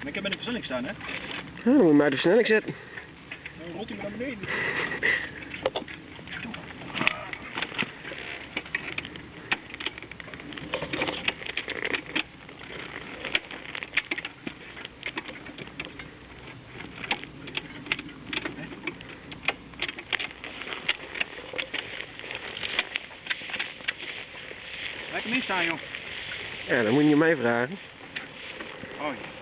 Maar ik heb bij de versnelling staan, hè? Ja, dan moet je maar de versnelling zetten. Dan rolt hij me naar beneden. Lekker mee staan, joh. Ja, dan moet je mij vragen. Oh ja.